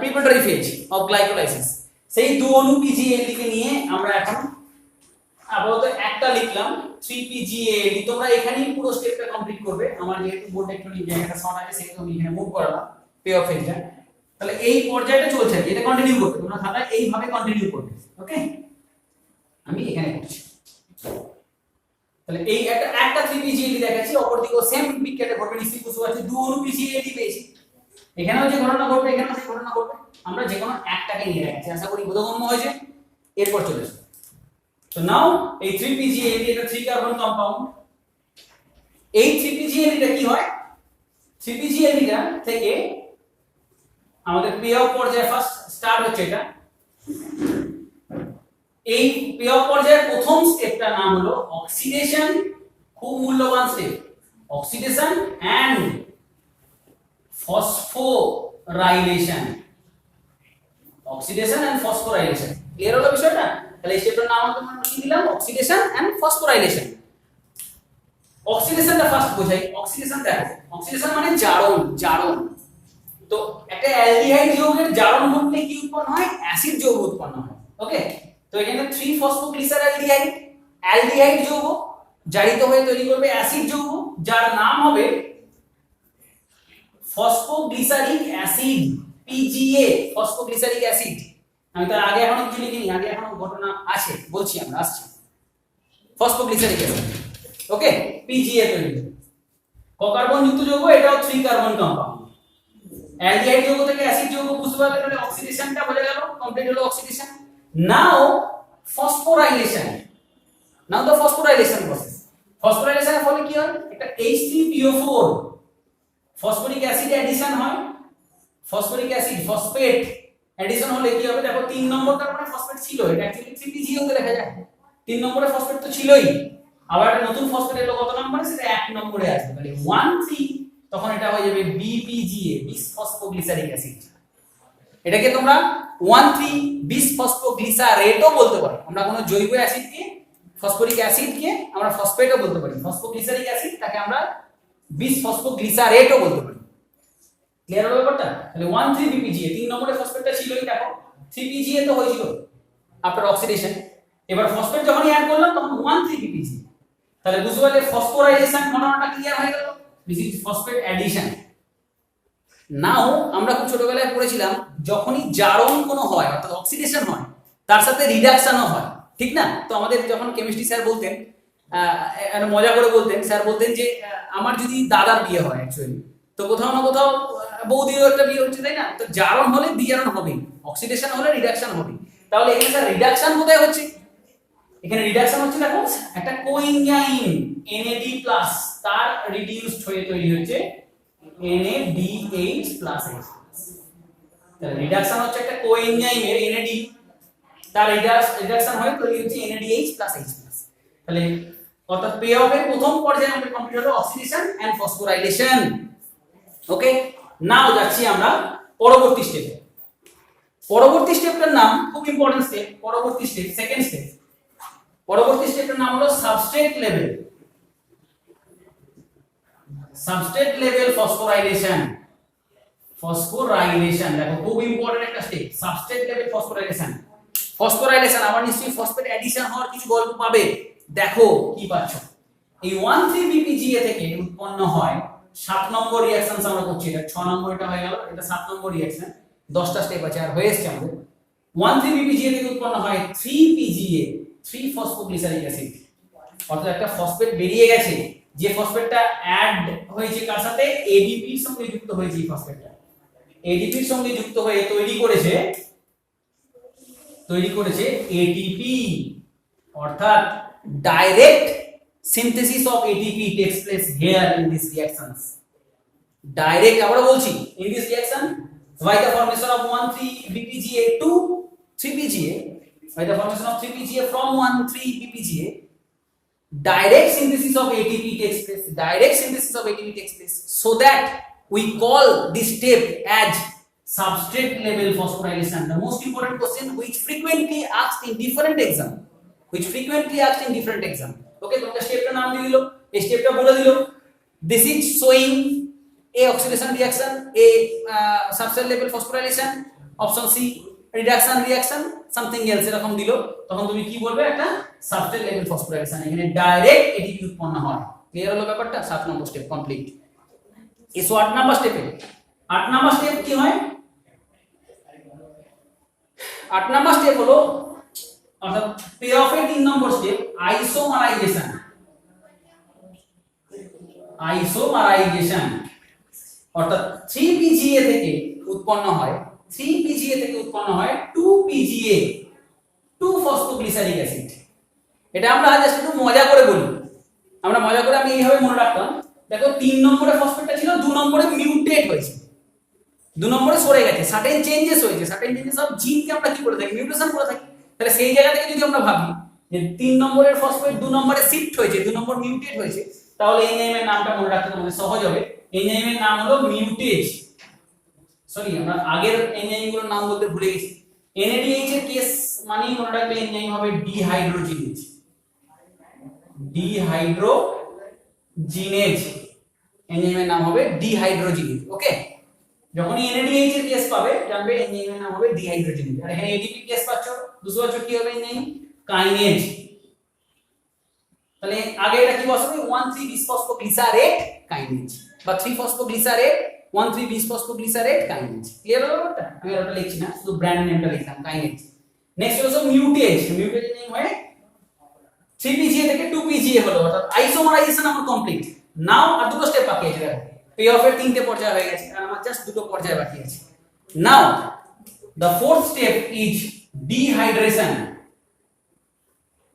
preparatory phase of glycolysis. সেই 2 অণু PGALD কে নিয়ে আমরা এখন আপাতত একটা লিখলাম 3PGALD। তোমরা এখানেই পুরো স্টেপটা কমপ্লিট করবে। আমার যেহেতু বোর্ডে একটু জায়গাটা শর্ট আছে সেহেতু আমি এখানে মুভ করলাম পে অফ ফেজটা। তাহলে এই পর্যায়টা চলছে, এটা কন্টিনিউ করবে, তোমরা খাতায় এইভাবে কন্টিনিউ করবে। ওকে, আমি এখানে করছি। তাহলে এই একটা 3PGALD দেখাচ্ছি, অপরদিকেও সেম বিক্রিয়াটা ঘটবে, নিশ্চয়ই বুঝতে পারছি। 2 অণু PGALD পেয়েছি, এখানেও যে ঘটনা ঘটবে এখানেও সেই ঘটনা ঘটবে। আমরা যে কোনো একটাকে নিয়ে রাখছি, আশা করি বোধগম্য হয়েছে। এরপর চলে আসবে। তো নাও এই 3PGALD এটা 3 কার্বন কম্পাউন্ড। এই 3PGALD টা কি হয়, 3PGALD টা থেকে আমাদের পে অফ পর্যায়ে ফার্স্ট স্টার্ট হচ্ছে। এটা এই পে অফ পর্যায়ের প্রথম স্টেপটার নাম হলো অক্সিডেশন। খুব মূল্যবান step, oxidation and phosphorylation. Oxidation and phosphorylation, clear হলো বিষয়টা? তাহলে এই স্টেপটার নাম আমরা কি দিলাম? Oxidation and phosphorylation. অক্সিডেশনটা ফার্স্ট বোঝাই। অক্সিডেশন দেখো, অক্সিডেশন মানে জারণ। তো একটা অ্যালডিহাইড যৌগের জারণ ঘটলে কি উৎপন্ন হয়? অ্যাসিড যৌগ উৎপন্ন হয়। ওকে, তো এখানে 3 ফসফোগ্লিসারঅ্যালডিহাইড অ্যালডিহাইড যৌগ জারিত হয়ে তৈরি করবে অ্যাসিড যৌগ, যার নাম হবে phosphoglyceric acid, PGA, phosphoglyceric acid. আমি তার আগে এখনো কিছু লিখিনি, আগে এখনো ঘটনা আছে, বলছি আমরা আসছি। ফসফোগ্লিসারিক অ্যাসিড, ওকে, পিজিএ তৈরি। ক কার্বন যুক্ত যৌগ, এটাও 3 কার্বন কম্পাউন্ড। অ্যালডিহাইড যৌগ থেকে অ্যাসিড যৌগ বুঝতে পারলে তাহলে অক্সিডেশনটা বোঝা গেল, কমপ্লিট হলো oxidation. Now phosphorylation, now the phosphorylation process. ফসফোরাইলেশনের ফলে কি হয়, একটা H3PO4 ফসফরিক অ্যাসিড অ্যাডিশন হয়, ফসফরিক অ্যাসিড ফসফেট অ্যাডিশন হলে কি হবে দেখো, 3 নম্বর কার্বনে ফসফেট ছিল, এটা অ্যাকচুয়ালি 3PGO তে লেখা যায়, 3 নম্বরে ফসফেট তো ছিলই, আবার একটা নতুন ফসফেট এলো কত নম্বরে, সেটা 1 নম্বরে আসবে, তাহলে 1 3, তখন এটা হয়ে যাবে BPGA, বিস ফসফোগ্লিসারিক অ্যাসিড। এটাকে তোমরা 1 3 বিস ফসফোগ্লিসারেটও বলতে পারো। আমরা কোনো জৈব অ্যাসিডকে, ফসফরিক অ্যাসিডকে আমরা ফসফেটও বলতে পারি, ফসফোগ্লিসারিক অ্যাসিড তাকে আমরা বিস ফসফোগ্লিসারেটও বলতে পারি। ক্লিয়ার হলো ব্যাপারটা? তাহলে 1 3 BPGA, 3 নম্বরে ফসফেটটা ছিলই, দেখো 3PGA তো হয়েছিল আফটার অক্সিডেশন। এবার ফসফেট যখন অ্যাড করলাম তখন 1 3 BPGA, তাহলে বুঝতে পারলে ফসফোরাইলেশন ঘটনাটা ক্লিয়ার হয়ে গেল, দিস ইজ ফসফেট অ্যাডিশন। নাও আমরা খুব ছোটবেলায় পড়েছিলাম, যখনই জারণ কোনো হয় অর্থাৎ অক্সিডেশন হয়, তার সাথে রিডাকশনও হয়, ঠিক না? তো আমাদের যখন কেমিস্ট্রি স্যার বলতেন, মজা করে বলতেন, স্যার বলতেন যে আমার যদি দাদার বিয়ে হয় অ্যাকচুয়ালি, তো কোথাও না কোথাও বৌদিরও একটা বিয়ে হচ্ছে, তাই না? তো জারণ হলে বিজারণ হবে, অক্সিডেশন হলে রিডাকশন হবে। তাহলে এখানে স্যার রিডাকশন কোথায় হচ্ছে? এখানে রিডাকশন হচ্ছে দেখো, একটা কোএনজাইম NAD+, তার রিডিউসড হয়ে তৈরি হচ্ছে NADH+H+। তাহলে রিডাকশন হচ্ছে একটা কোএনজাইমের NAD, তার রিডাকশন হয়ে তৈরি হচ্ছে NADH+H+। তাহলে অর্থাৎ পেঅফের প্রথম পর্যায়ে আমাদের কমপ্লিট হলো অক্সিডেশন এন্ড ফসফোরাইলেশন। ওকে, নাও যাচ্ছি আমরা পরবর্তী স্টেপে। পরবর্তী স্টেপটার নাম খুব ইম্পর্টেন্ট স্টেপ, পরবর্তী স্টেপ, সেকেন্ড স্টেপ। পরবর্তী স্টেপটার নাম হলো substrate level, substrate level phosphorylation. Phosphorylation দেখো খুব ইম্পর্টেন্ট একটা step, substrate level phosphorylation. Phosphorylation আবার নিশ্চয়ই ফসফেট অ্যাডিশন হওয়ার কিছু গল্প পাবে, দেখো কি পাচ্ছ। এই 1 3 BPGA থেকে উৎপন্ন হয় 7 নম্বর রিঅ্যাকশন, আমরা করছি এটা 6 নম্বর, এটা হয়ে গেল, এটা 7 নম্বর রিঅ্যাকশন, 10টা স্টেপ আছে আর হয়ে এসেছে আমাদের। 1 3 BPGA থেকে উৎপন্ন হয় 3PGA, 3 ফসফোগ্লিসারিক অ্যাসিড। অর্থাৎ একটা ফসফেট বেরিয়ে গেছে, যে ফসফেটটা অ্যাড হয়েছে কার সাথে, ADP এর সঙ্গে যুক্ত হয়েছে। এই ফসফেটটা ADP এর সঙ্গে যুক্ত হয়ে তৈরি করেছে ATP, অর্থাৎ direct synthesis of ATP takes place here in these reactions. Direct, আবার বলছি, in this reaction by the formation of 1 3 BPGA to 3PGA, by the formation of 3PGA from 1 3 BPGA, direct synthesis of ATP takes place, direct synthesis of ATP takes place, so that we call this step as substrate level phosphorylation. The most important question which frequently asked in different exam, ওকে, তোমাকে স্টেপটা নাম দিয়ে দিল, এই স্টেপটা বলে দিল, this is showing a oxidation reaction, a substrate level phosphorylation, option C reduction reaction, something else এরকম দিল, তখন তুমি কি বলবে, একটা সাবস্ট্রেট লেভেল ফসফোরাইলেশন, এখানে ডাইরেক্ট এটিপি উৎপন্ন হয়। ক্লিয়ার হলো ব্যাপারটা? 7 নম্বর স্টেপ কমপ্লিট। এসো 8 নম্বর স্টেপে। 8 নম্বর স্টেপ কি হয়? 8 নম্বর স্টেপ হলো, অর্থাৎ পেঅফের 3 নম্বর স্টেপ, আইসোমারাইজেশন। অর্থাৎ 3PGA থেকে উৎপন্ন হয় 2PGA, 2 ফসফোগ্লিসারিক অ্যাসিড। এটা আমরা জাস্ট একটু মজা করে বলি, আমি এইভাবে মনে রাখতাম, দেখো 3 নম্বরে ফসফেটটা ছিল, 2 নম্বরে মিউটেট হয়েছে, 2 নম্বরে সরে গেছে, সার্টেন চেঞ্জেস হয়েছে, সার্টেন চেঞ্জেস অফ জিনকে আমরা কি করে থাকি, মিউটেশন করে থাকি। তাহলে সেই জায়গা থেকে যদি আমরা ভাবি যে 3 নম্বরের ফসফেট 2 নম্বরে শিফট হয়েছে, 2 নম্বর মিউটেট হয়েছে, তাহলে এনজাইমের নামটা মনে রাখতে তোমাদের সহজ হবে। এনজাইমের নাম হলো মিউটেজ। সরি, আমরা আগের এনজাইমগুলোর নাম বলতে ভুলে গেছি। NADH এর কেস মানেই মনে রাখবে এনজাইম হবে ডিহাইড্রোজিনেজ, এনজাইমের নাম হবে ডিহাইড্রোজিনেজ। ওকে, যখনই NADH এর কেস পাবে জানবে এনজাইমের নাম হবে ডিহাইড্রোজিনেজ। আর এখানে ATP কেস পাচ্ছ, বুঝতে পারছো কি হবে এনজাইম, কাইনেজ। তাহলে আগে এটা কি বসাবে 1,3 বিসফসফোগ্লিসারেট কাইনেজ বা 3 ফসফোগ্লিসারেট 1,3 বিসফসফোগ্লিসারেট কাইনেজ। ক্লিয়ার হলো ব্যাপারটা? আমি ওটা লিখছি না, শুধু ব্র্যান্ড নেমটা লিখলাম কাইনেজ। নেক্সট হলো মিউটেজ। মিউটেজ নেম হয় 3PGA থেকে 2PGA হলো, অর্থাৎ আইসোমারাইজেশন আমার কমপ্লিট। নাও আর দুটো স্টেপ বাকি আছে, দেখো পে অফের 3টে পর্যায় হয়ে গেছে আর আমার জাস্ট দুটো পর্যায় বাকি আছে। নাও the fourth step is dehydration.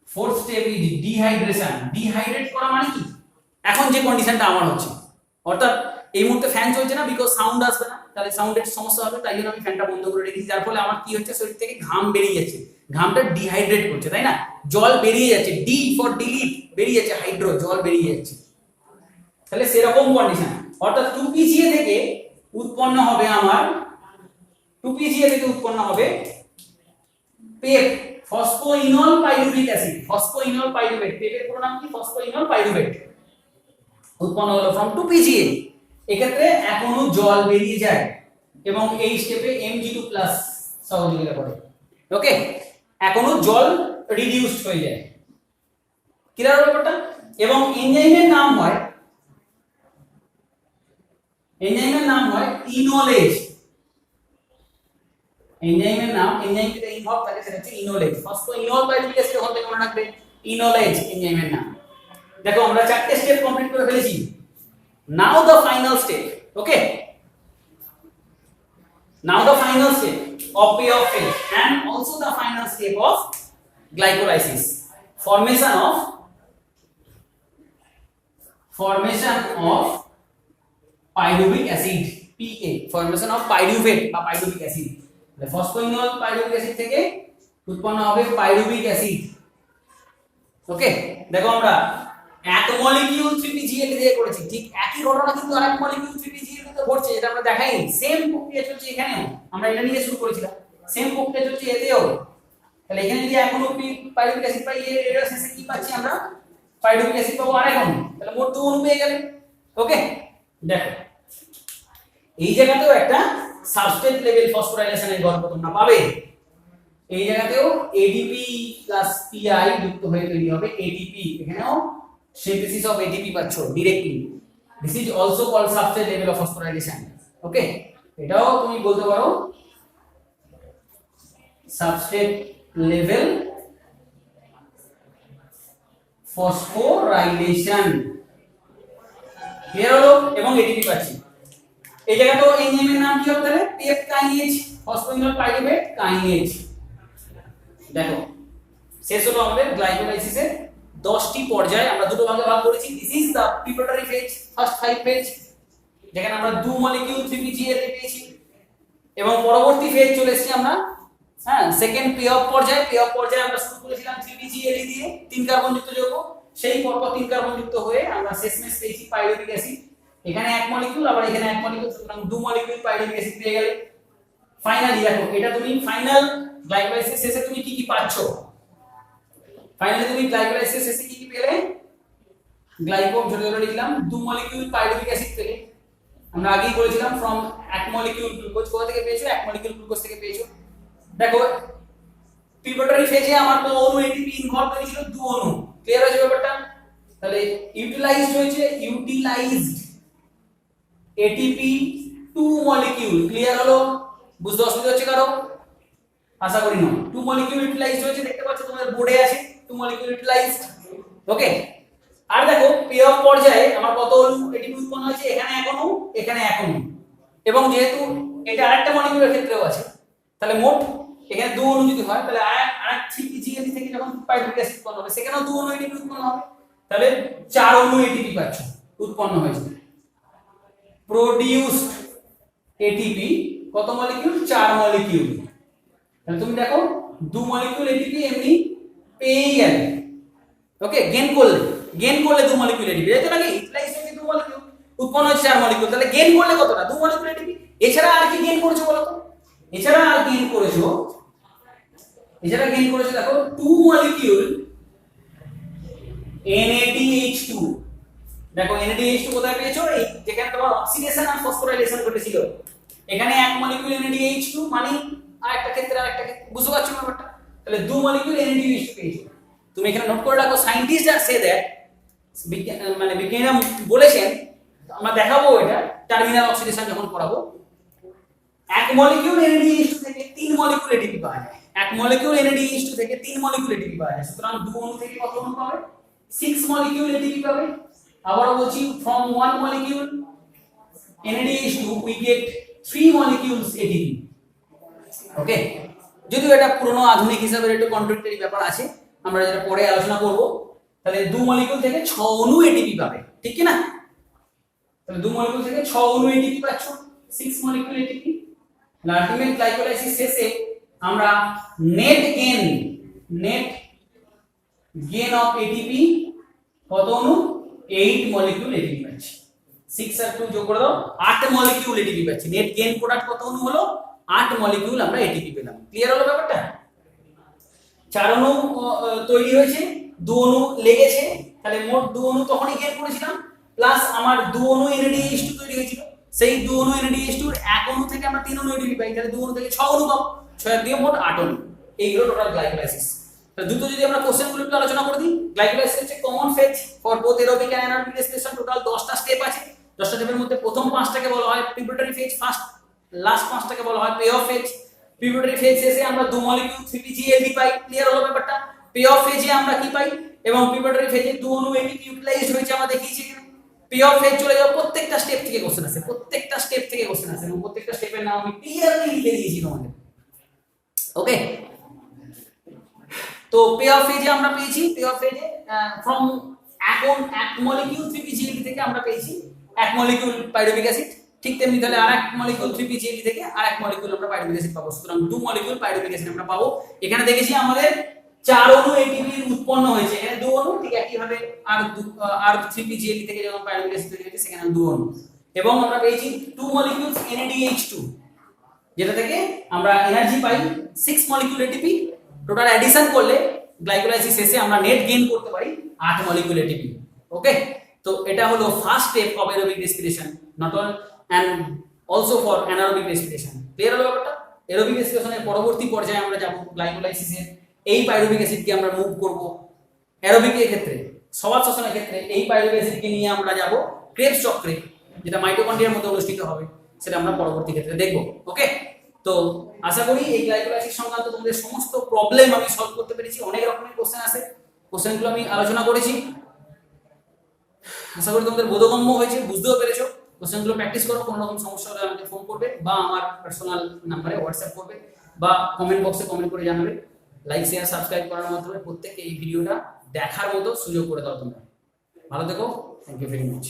Fourth step is dehydration. Dehydrate করা মানে কি? এখন যে কন্ডিশনটা আমার হচ্ছে, অর্থাৎ এই মুহূর্তে ফ্যান চলছে না, বিকজ সাউন্ড আসবে না, তাহলে সাউন্ডের সমস্যা হবে, তাই জন্য আমি ফ্যানটা বন্ধ করে রেখেছি, যার ফলে আমার কি হচ্ছে, শরীর থেকে ঘাম বেরিয়ে যাচ্ছে, ঘামটা ডিহাইড্রেট করছে, তাই না? জল বেরিয়ে যাচ্ছে, ডি ফর ডিলিট বেরিয়ে যাচ্ছে, হাইড্রো জল বেরিয়ে যাচ্ছে। তাহলে সেরকম কন্ডিশন, অর্থাৎ 2PGA থেকে উৎপন্ন হবে আমার 2PGA থেকে উৎপন্ন হবে PEP, phosphoenol pyruvic acid. Phosphoenol pyruvate, পেপের পুরো নাম কি? Phosphoenol pyruvate. উৎপন্ন হলো ফ্রম 2PGA। এক্ষেত্রে এখনো জল বেরিয়ে যায় এবং এই স্টেপে Mg2+ সহযোগিতা করে। ওকে, এখনো জল রিডিউসড হয়ে যায়। ক্লিয়ার হলো ব্যাপারটা? এবং এনজাইমের নাম হয় ইনোলেজ। এনজাইমের নাম, এনজাইম যেটা ইনভলভ থাকে সেটা হচ্ছে ইনোলেজ। ফসফোইনল পাইরুভিক অ্যাসিড হতে মনে রাখবে, ইনোলেজ এনজাইমের নাম। দেখো আমরা 4টে স্টেপ কমপ্লিট করে ফেলেছি। Now the final step. Okay, now the final step of payoff phase and also the final step of glycolysis, formation of pyruvic acid, PA, formation of pyruvate বা pyruvic acid। the phosphoenol pyruvic acid থেকে উৎপন্ন হবে pyruvic acid। ওকে, দেখো আমরা এক molecule 3PGA দিয়ে করেছি, ঠিক একই ঘটনা কিন্তু আরেক মলিকিউল 3PGA এর মধ্যে ঘটছে, এটা আমরা দেখাইনি। সেম প্রক্রিয়া চলছে এখানেও, আমরা এটা নিয়ে শুরু করেছিলাম, সেম প্রক্রিয়া চলছে এতেও। তাহলে এখানে যদি এখনো পাইরুভিক অ্যাসিড পাই, এর শেষে কি পাচ্ছি আমরা? পাইরুভিক অ্যাসিড পাবো আরেক অণু, তাহলে মোট 2 অণু পেয়ে গেলে। ওকে, দেখো এই জায়গাতেও একটা সাবস্ট্রেট লেভেল ফসফোরাইলেশনের গল্প তোমরা পাবে। এই জায়গাতেও ADP প্লাস PI যুক্ত হয়ে তৈরি হবে ATP, এখানেও synthesis of ATP পাচ্ছ directly. This is also called substrate level of phosphorylation. Okay, এটাও তুমি বলতে পারো substrate level phosphorylation। ক্লিয়ার হলো? এবং ATP পাচ্ছি। এই জায়গাতেও এনজাইমের নাম কি হবে তাহলে? PEP kinase, phosphoenolpyruvate kinase. দেখো শেষ হলো আমাদের গ্লাইকোলাইসিসের 10টি পর্যায়, আমরা দুটো ভাগে ভাগ করেছি। This is the preparatory phase, first 5 phase, যেখানে আমরা 2 মলিকিউল 3PGA পেয়েছি, এবং পরবর্তী ফেজ চলে এসেছি আমরা, হ্যাঁ, সেকেন্ড পে অফ পর্যায়ে। পে অফ পর্যায়ে আমরা শুরু করেছিলাম 3PGA দিয়ে 3 কার্বন যুক্ত যৌগ, সেই পরপর 3 কার্বন যুক্ত হয়ে আমরা শেষমেশ পেয়েছি পাইরুভিক অ্যাসিড। এখানে এক মলিকিউল, আবার এখানে এক মলিকিউল, সুতরাং 2 মলিকিউল পাইরুভিক অ্যাসিড পেয়ে গেলে। ফাইনালি দেখো এটা তুমি ফাইনাল গ্লাইকোলাইসিস শেষে তুমি কি কি পাচ্ছ? ফাইনালি তুমি গ্লাইকোলাইসিস শেষে কি কি পেলে? গ্লাইকোম ছোট ছোট লিখলাম, 2 মলিকিউল পাইরুভিক অ্যাসিড পেলে। আমরা আগেই বলেছিলাম ফ্রম 1 মলিকিউল গ্লুকোজ কোথা থেকে পেয়েছো? 1 মলিকিউল গ্লুকোজ থেকে পেয়েছো। দেখো প্রিপারেটরি ফেজে আমার তো অণু ATP ইনভলভ হয়েছিল 2 অণু। ক্লিয়ার হয়েছে ব্যাপারটা? তাহলে ইউটিলাইজড হয়েছে, ইউটিলাইজড ATP 2 মলিকিউল। ক্লিয়ার হলো? বুঝতে অসুবিধা হচ্ছে কারো? আশা করি না। 2 মলিকিউল ইউটিলাইজড হয়েছে, দেখতে পাচ্ছ তোমাদের বোর্ডে আছে 2 মলিকিউল ইউটিলাইজড। ওকে, আর দেখো পে অফ পর্যায়ে আমার কত অণু ATP উৎপন্ন হয়েছে? এখানে এক অণু, এখানে এক অণু, এবং যেহেতু এটা আরেকটা মলিকিউলের ক্ষেত্রেও আছে, তাহলে মোট এখানে 2 অণু যদি হয়, তাহলে আরেক 3PGA থেকে যখন পাইরুভিক অ্যাসিড উৎপন্ন হবে, সেখানেও 2 অণু ATP উৎপন্ন হবে, তাহলে 4 অণু ATP পাচ্ছ উৎপন্ন হয়েছে। প্রোডিউসড ATP কত মলিকিউল? 4 মলিকিউল। তাহলে তুমি দেখো 2 মলিকিউল ATP এমনি পেয়েই গেলে। ওকে, গেইন করলে 2 মলিকিউল ATP, এই তো নাকি ইউটিলাইজ হয়েছে 2 মলিকিউল, উৎপন্ন হচ্ছে 4 মলিকিউল, তাহলে গেইন করলে কতটা? 2 মলিকিউল ATP। এছাড়া আর কি গেইন করেছো বলো তো? এছাড়া গেইন করেছো দেখো 2 মলিকিউল NADH2। দেখো NADH2 কোথায় পেয়েছো? এই যেখানে তোমার অক্সিডেশন আর ফসফোরাইলেশন ঘটেছিল, এখানে 1 মলিকিউল NADH2 মানে আরেকটা ক্ষেত্রে, বুঝতে পারছো ব্যাপারটা? তাহলে 2 মলিকিউল NADH2 পেয়েছো। তুমি এখানে নোট করে রাখো, সায়েন্টিস্ট আর সে দ্যাট, মানে বিজ্ঞানীরা বলেছেন, আমরা দেখাবো এটা টার্মিনাল অক্সিডেশন যখন করাবো, এক মলিকিউল NADH2 থেকে 3 মলিকিউল ATP পাওয়া যায়। এক মলিকিউল NADH2 থেকে 3 মলিকিউল ATP পাওয়া যায়। সুতরাং 2 অণু থেকে কত অণু পাবে? 6 মলিকিউল ATP পাবে। আবার বলছি, from 1 molecule NADH2 we get 3 molecules ATP। ওকে, যদিও এটা পুরনো আধুনিক হিসাবে একটু কন্ট্রাডিক্টরি ব্যাপার আছে, আমরা যেটা পরে আলোচনা করব। তাহলে 2 মলিকিউল থেকে 6 অণু ATP পাবে, ঠিক কি না? তাহলে 2 মলিকিউল থেকে 6 অণু ATP পাচ্ছ, 6 মলিকিউল ATP। আলটিমেট গ্লাইকোলাইসিস শেষে আমরা নেট গেইন অফ ATP কত অণু? 8 মলিকিউল ATP পাচ্ছি। 6 আর 2 যোগ করে দাও, 8 মলিকিউল ATP পাচ্ছি। নেট গেইন প্রোডাক্ট কত অণু হলো? 8 মলিকিউল আমরা ATP পেলাম। ক্লিয়ার হলো ব্যাপারটা? 4 অণু তৈরি হয়েছে, 2 অণু লেগেছে, তাহলে মোট 2 অণু তখনই গেইন করেছিলাম, প্লাস আমার 2 অণু NADH2 তৈরি হয়েছিল, সেই 2 অণু NADH2 এর এক অণু থেকে আমরা 3 অণু ATP পাই, তাহলে 2 অণু থেকে 6 অণু পাবো, 6 দিয়ে মোট 8 অণু। এইগুলো টোটাল গ্লাইকোলাইসিস। তাহলে দ্রুত যদি আমরা কোশ্চেনগুলো একটু আলোচনা করে দিই, গ্লাইকোলাইসিস হচ্ছে common phase for both aerobic and anaerobic respiration. Total 10টা স্টেপ আছে। 10টা স্টেপের মধ্যে প্রথম 5টাকে বলা হয় প্রিপারেটরি ফেজ, লাস্ট 5টাকে বলা হয় pay off phase. Preparatory phase শেষে আমরা 2 মলিকিউল 3PGLD পাই। ক্লিয়ার হলো ব্যাপারটা? পে অফ ফেজে আমরা কি পাই? এবং প্রিপারেটরি ফেজে 2 অণু ATP ইউটিলাইজড হয়েছে, আমরা দেখিয়েছি এখানে। পে অফ ফেজ চলে যাও, প্রত্যেকটা স্টেপ থেকে কোশ্চেন আসে, প্রত্যেকটা স্টেপ থেকে কোশ্চেন আসে, এবং প্রত্যেকটা স্টেপের নাম আমি ক্লিয়ারলি লিখে দিয়েছি তোমাদের। ওকে, তো পে অফ ফেজে আমরা পেয়েছি, পে অফ ফেজে ফ্রম এক মলিকিউল 3PGLD থেকে আমরা পেয়েছি 1 মলিকিউল পাইরুভিক অ্যাসিড। ঠিক তেমনি তাহলে আরেক মলিকিউল 3PGLD থেকে আরেক মলিকিউল আমরা পাইরুভিক অ্যাসিড পাবো। সুতরাং 2 মলিকিউল পাইরুভিক অ্যাসিড আমরা পাবো। এখানে দেখেছি আমাদের 4 অণু ATP উৎপন্ন হয়েছে, এখানে 2 অণু, ঠিক একই ভাবে আর 3PGLD থেকে যখন পাইরুভিক অ্যাসিড তৈরি হয়েছে সেখানে 2 অণু, এবং আমরা পেয়েছি 2 মলিকিউলস NADH2, যেটা থেকে আমরা এনার্জি পাই 6 মলিকিউল ATP। টোটাল অ্যাডিশন করলে গ্লাইকোলাইসিস শেষে আমরা নেট গেইন করতে পারি 8 মলিকিউল ATP। ওকে, তো এটা হলো first step of aerobic respiration, not all and also for anaerobic respiration. Clear হলো ব্যাপারটা? অ্যারোবিক রেসপিরেশনের পরবর্তী পর্যায়ে আমরা যাব গ্লাইকোলাইসিসের এই পাইরুভিক অ্যাসিডকে আমরা মুভ করব অ্যারোবিকের ক্ষেত্রে, সবার শ্বসনের ক্ষেত্রে এই পাইরুভিক অ্যাসিডকে নিয়ে আমরা যাব ক্রেবস চক্রে, যেটা মাইটোকন্ড্রিয়ার মধ্যে অনুষ্ঠিত হবে, সেটা আমরা পরবর্তী ক্ষেত্রে দেখব। ওকে, তো আশা করি এই গ্লাইকোলাইসিস সংক্রান্ত তোমাদের সমস্ত প্রবলেম আমি সলভ করতে পেরেছি। অনেক রকমের কোশ্চেন আছে, কোশ্চেনগুলো আমি আলোচনা করেছি, আশা করি তোমাদের বোধগম্য হয়েছে, বুঝতেও পেরেছো। কোশ্চেনগুলো প্র্যাকটিস করো, কোনো রকম সমস্যা হলে আমাকে ফোন করবে বা আমার পার্সোনাল নাম্বারে হোয়াটসঅ্যাপ করবে বা কমেন্ট বক্সে কমেন্ট করে জানাবে। লাইক শেয়ার সাবস্ক্রাইব করার মাধ্যমে প্রত্যেককে এই ভিডিওটা দেখার মতো সুযোগ করে দাও তোমরা। ভালো থেকো, থ্যাংক ইউ ভেরি মাচ।